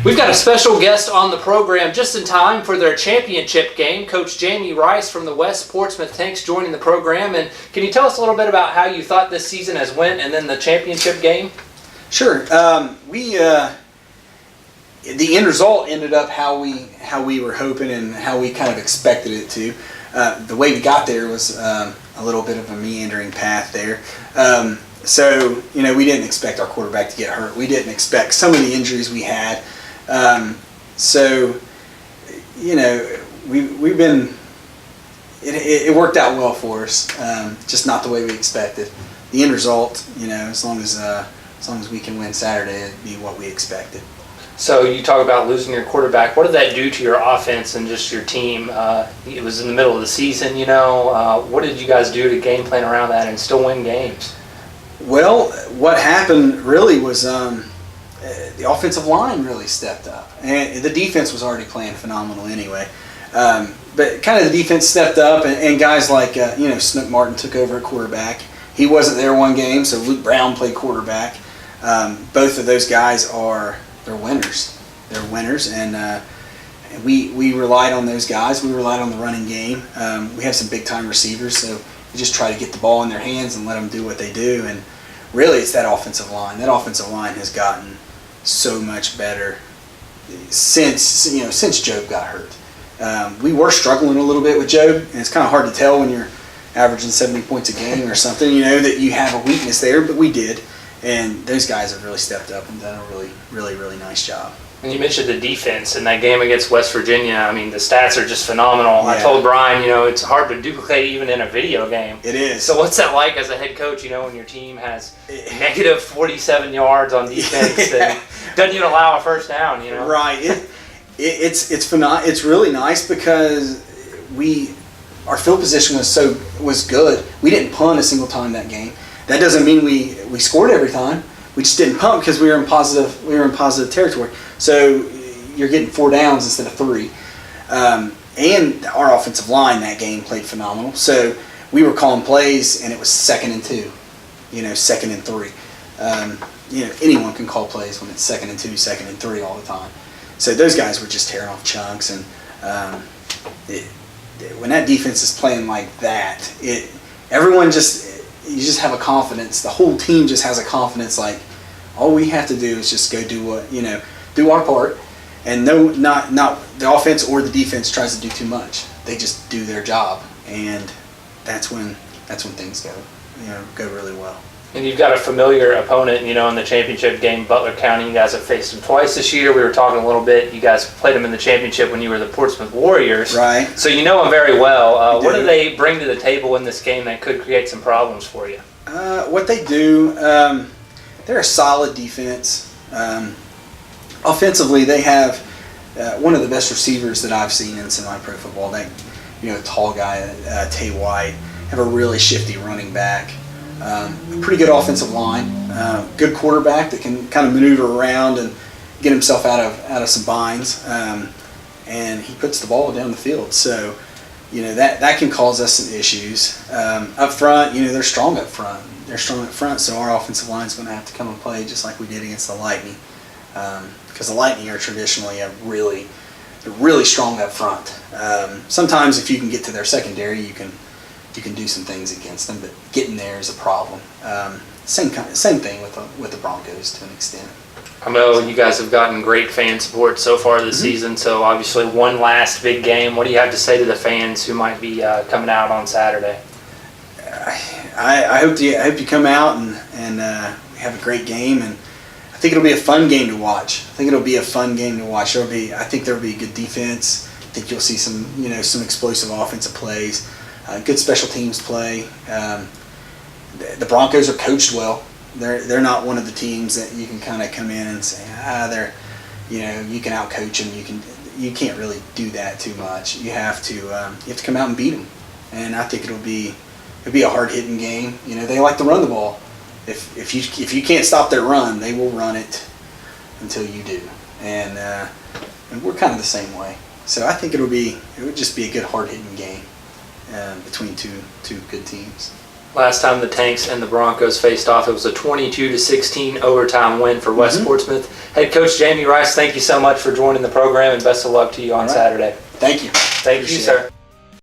We've got a special guest on the program just in time for their championship game. Coach Jamie Rice from the West Portsmouth Tanks joining the program. And can you tell us a little bit about how you thought this season has went and then the championship game? Sure. The end result ended up how we were hoping and how we kind of expected it to. The way we got there was a little bit of a meandering path there. So, we didn't expect our quarterback to get hurt. We didn't expect some of the injuries we had. We've been, it worked out well for us, just not the way we expected. The end result, as long as we can win Saturday, it'd be what we expected. So you talk about losing your quarterback. What did that do to your offense and just your team? It was in the middle of the season, What did you guys do to game plan around that and still win games? Well, what happened really was the offensive line really stepped up. And the defense was already playing phenomenal anyway. But kind of the defense stepped up, and guys like, Snook Martin took over at quarterback. He wasn't there one game, so Luke Brown played quarterback. Both of those guys they're winners. They're winners, and we relied on those guys. We relied on the running game. We have some big-time receivers, so we just try to get the ball in their hands and let them do what they do. And really, it's that offensive line. That offensive line has gotten so much better since Job got hurt. We were struggling a little bit with Job, and it's kind of hard to tell when you're averaging 70 points a game or something, that you have a weakness there, but we did. And those guys have really stepped up and done a really, really, really nice job. And you mentioned the defense in that game against West Virginia. I mean, the stats are just phenomenal. Yeah. I told Brian, it's hard to duplicate even in a video game. It is. So what's that like as a head coach, when your team has negative 47 yards on defense and doesn't even allow a first down, Right. It's really nice because our field position was good. We didn't punt a single time that game. That doesn't mean we scored every time. We just didn't punt because we were in positive territory. So you're getting 4 downs instead of 3. And our offensive line that game played phenomenal. So we were calling plays, and it was 2nd and 2, 2nd and 3. Anyone can call plays when it's 2nd and 2, 2nd and 3 all the time. So those guys were just tearing off chunks, and when that defense is playing like that, you just have a confidence. The whole team just has a confidence. Like, all we have to do is just go do our part, and not the offense or the defense tries to do too much. They just do their job, and that's when things go really well. And you've got a familiar opponent, in the championship game, Butler County. You guys have faced them twice this year. We were talking a little bit. You guys played them in the championship when you were the Portsmouth Warriors. Right. So you know them very well. What do they bring to the table in this game that could create some problems for you? What they do, they're a solid defense. Offensively, they have one of the best receivers that I've seen in semi-pro football. That tall guy, Tay White, have a really shifty running back. A pretty good offensive line, good quarterback that can kind of maneuver around and get himself out of some binds, and he puts the ball down the field. So, that can cause us some issues. Up front, they're strong up front. So our offensive line is going to have to come and play just like we did against the Lightning, because the Lightning are traditionally really strong up front. Sometimes if you can get to their secondary, you can do some things against them, but getting there is a problem. Same thing with the Broncos to an extent. I know you guys have gotten great fan support so far this season, so obviously one last big game. What do you have to say to the fans who might be coming out on Saturday? I hope you come out and have a great game, and I think it'll be a fun game to watch. I think there'll be good defense. I think you'll see some explosive offensive plays. Good special teams play. The Broncos are coached well. They're not one of the teams that you can kind of come in and say, you can outcoach them. You can't really do that too much. You have to come out and beat them. And I think it'll be a hard hitting game. They like to run the ball. If you can't stop their run, they will run it until you do. And we're kind of the same way. So I think it would just be a good hard hitting game between two good teams. Last time the Tanks and the Broncos faced off, it was a 22-16 overtime win for West Portsmouth. Head coach Jamie Rice, thank you so much for joining the program, and best of luck to you on Saturday. Thank you. Thank you, sir.